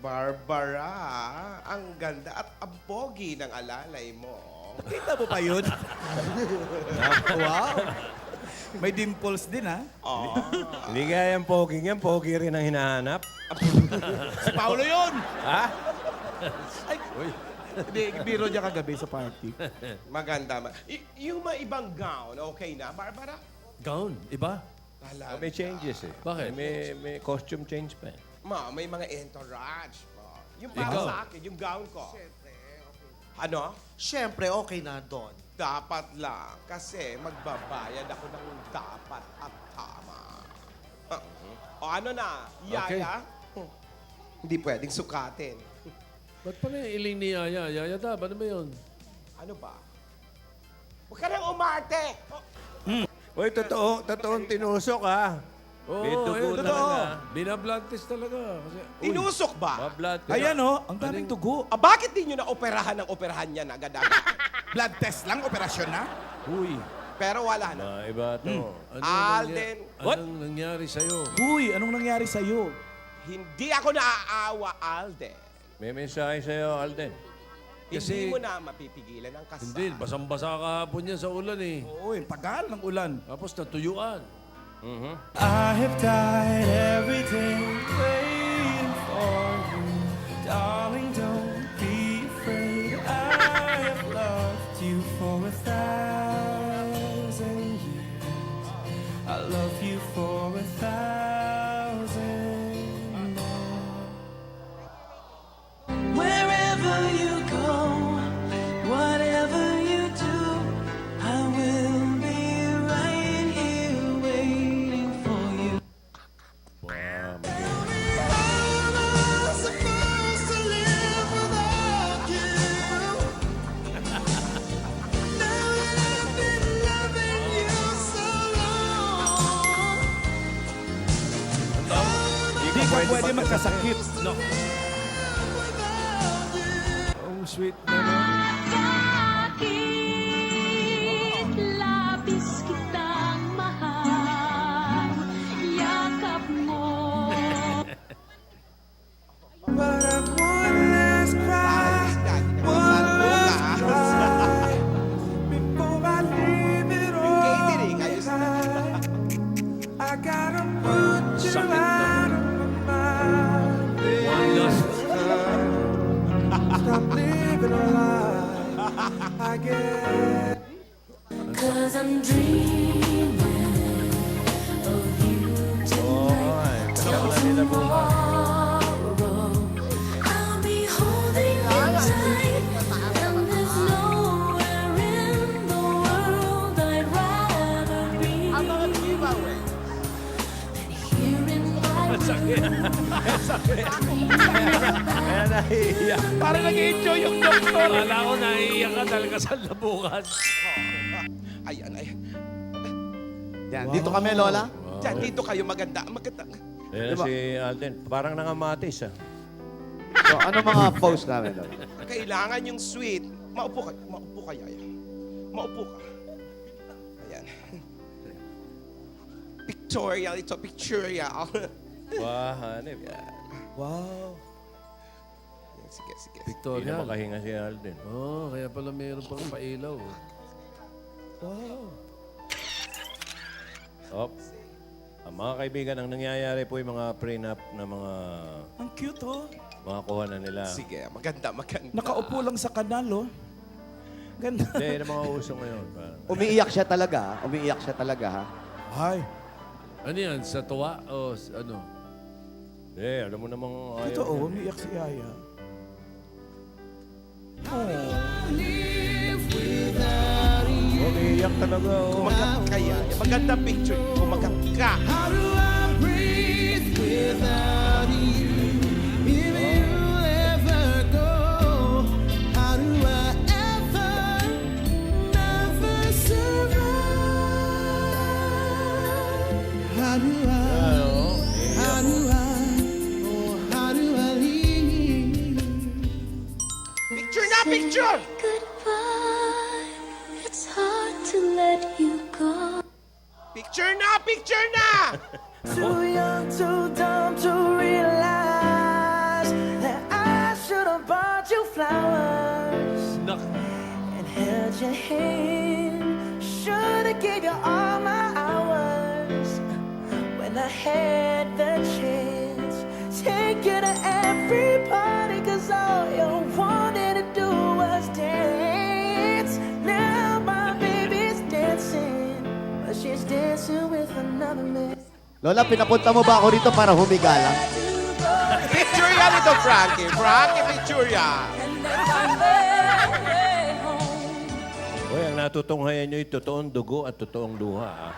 Barbara, ang ganda at ang pogi ng alalay mo. Kita mo pa yun? Wow. May dimples din, ha? Oh, Hindi kaya yung pogi rin ang hinahanap. Si Paolo yun! Ha? Ay, hindi, biro niya kagabi sa party. maganda. Yung mga ibang gown, okay na, Barbara? Gown, iba? Talaga. May changes eh. Bakit? May costume change pa eh. May mga entourage. Yung para Ikaw? sa akin, yung gown ko. Ano? Siyempre, okay na doon. Dapat lang. Kasi magbabayad ako ng dapat at tama. O ano na? Yaya? Hindi pwedeng sukatin. Ba't pala yung iling ni Yaya? Yaya Dab, ano ba yun? Ano ba? Huwag ka nang umarte! Uy, totoong tinusok ha. Oo, May dugo ayun, talaga. Binablood test talaga. Kasi, Tinusok ba? Mablood. Ayan, oh, ang daming dugo. Bakit di nyo na-operahan ng operahan yan agad-agad? Blood test lang, operasyon na. Uy, Pero wala na. Iba to. Alden, Anong nangyari sa'yo? Uy, anong nangyari sa'yo? hindi ako naaawa, Alden. May mensahe sa'yo, Alden. Hindi mo na mapipigilan ang kasal. Hindi, basang-basa kahapon yan sa ulan eh. Oo, yung tagal ng ulan. Tapos natuyuan. I have died every day waiting for you. Darling, don't be afraid. I have loved you for 1,000 years. I love you for 1,000 more. Wherever you go, whatever you do, I will be right here waiting for you. Hindi ka pwede magkasakit. No. Oh, sweet naman. Bakit labis kitang mahal, yakap mo. But I've one last cry, one last cry before I leave it all Catering, ayos na. behind. I gotta put you Sakit na. out of my mind. One last Stop living a lie. I get. 'Cause I'm dreaming of you tonight. Tomorrow, I'll be holding you tight, and there's nowhere in the world I'd rather be than here in my room. Kaya nahihiyak. Parang nag-enjoy yung doktor. Akala ko naiiyak ka talaga sa labukan. Ayan, ayan. Yan. Dito kami, Lola. Diyan, dito kayo maganda. Maganda. Ayan si Alden. Parang nangamatis ah. So, ano mga post namin, Lola? Kailangan yung sweet. Maupo ka. Maupo ka, Yaya. Maupo ka. Ayan. Pictorial. Ito, pictorial. Wah, hanip. Wow. Sige, sige. Hindi na Victoria. makahinga si Alden. Oh, kaya pala mayroon pang pailaw. Wow. Op. Ang mga kaibigan, ang nangyayari po yung mga prenup na mga Ang cute, oh. kuhanan nila. Sige, maganda, maganda. Nakaupo lang sa kanal, oh. Ganda. Hindi, yun ang mga uso ngayon. Parang, Umiiyak siya talaga, ha? Umiiyak siya talaga, ha? Ay, Ano yan? Sa tuwa? O ano? hindi, alam mo namang ayaw. totoo, niya. umiiyak si Yaya. Umiiyak talaga. Oh. Kumagat ka, Yaya. Maganda picture. Kumagat ka. How do I breathe without you? If you ever go, how do I ever, never survive? How do I, how do I, oh, how do I leave? Picture na, picture! Goodbye, it's hard to let you go. Picture na, picture na! Too young, too dumb to realize that held your hand. Should've gave you all my hours when I had the chance. Take you to every party, 'cause all you wanted to do was dance. Now my baby's dancing, but she's dancing with another man. Lola, pinapunta mo ba ako rito para humiga lang? Picture yan ito, Frankie. Frankie, picture yan. Uy, ang natutunghayan nyo yung totoong dugo at totoong luha. Ah.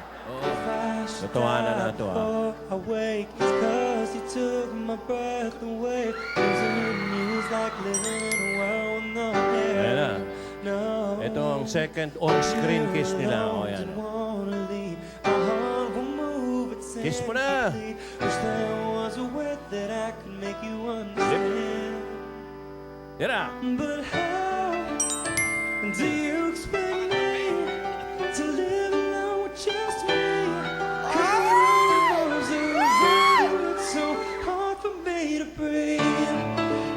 Totohanan na ito, ah. Awake, it's 'cause you took my breath away. Losing you is like living in a world with no air. Ayan na. No. Ito ang second on-screen kiss nila. O, yan. Wanna leave, our heart will move, it's Kiss mo na. simply. Wish there was a way that I could make you understand. Yan na. But how do you expect me to live alone with just me? 'Cause the walls around you, it's so hard for me to breathe.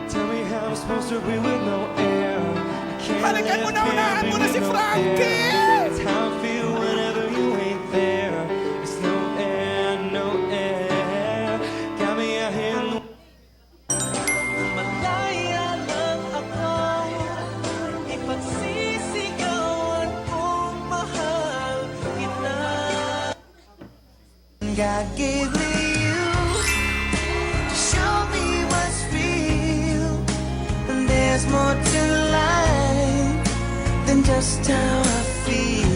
Tell me how I'm supposed to breathe with no air. I can't Balikan mo na, let unahan mo na si there be no Frankie! air. It's how I feel whenever you ain't there. It's no air, no air. Got me out here in the malaya lang ako. Ipagsisigawan kong mahal kita. God gave me you to show me what's real. And there's more to life than just how I feel.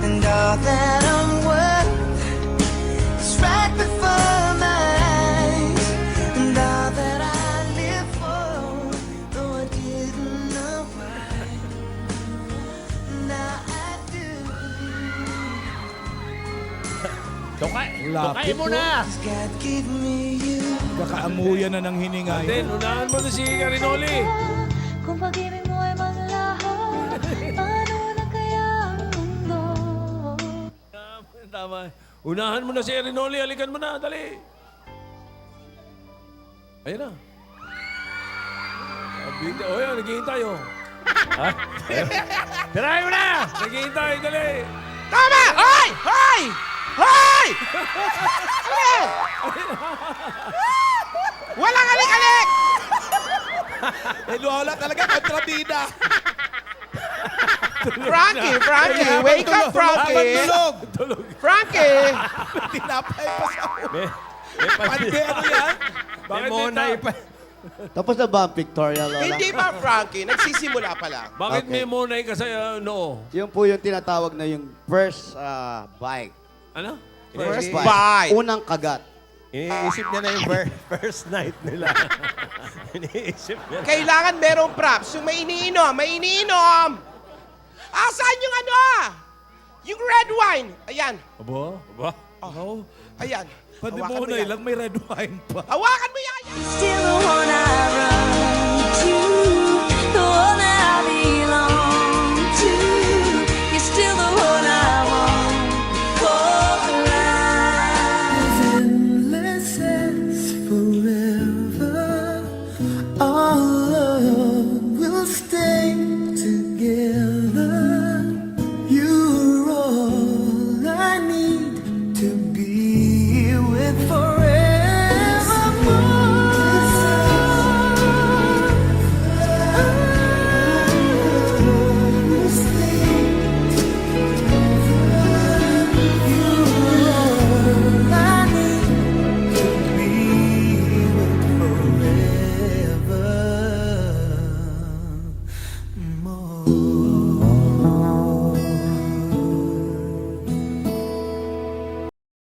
And all that I'm worth is right before my eyes. And all that I live for, though I didn't know why, now I do. Tukay mo na! God gave me you. Kakaamuyan na ng hininga. Then, unahan mo na si Carinoli. Kung pag-ibig mo ay maglaho, paano na kaya ang mundo? Tama. Unahan mo na si Carinoli. Halikan mo na. Dali. Ayun na. O yan, naghihintay oh. Tirahin mo na! Naghihintay, dali. Tama! Hoy! Hoy! Hoy! Alin? Walang alik-alik! Eh, Lola, talaga kontrabida. Frankie, Frankie, wake up, Habang Frankie! tulog. Frankie! Tinapay pa sa May Pandi, ano yan? Bakit monay may pa. Tapos na ba ang pictorial, Lola? Hindi pa, Frankie. Nagsisimula pa lang. Bakit Okay. may monay ka sa noo? Yung po yung tinatawag na yung first bite. Ano? First Bite. bite. Unang kagat. Iniisip niya na yung first night nila. Iniisip niya. Kailangan merong props. Yung may iniinom, may iniinom! Asan yung ano? Yung red wine. Ayan. Aba? Oh. Ayan. Pandi Hawakan mo mo na yan. lang, may red wine pa. Hawakan mo yan! Still the one I run to, the one that I belong to. You're still the one I want for life. Endless as forever, our love will stay together. You're all I need to be with forever.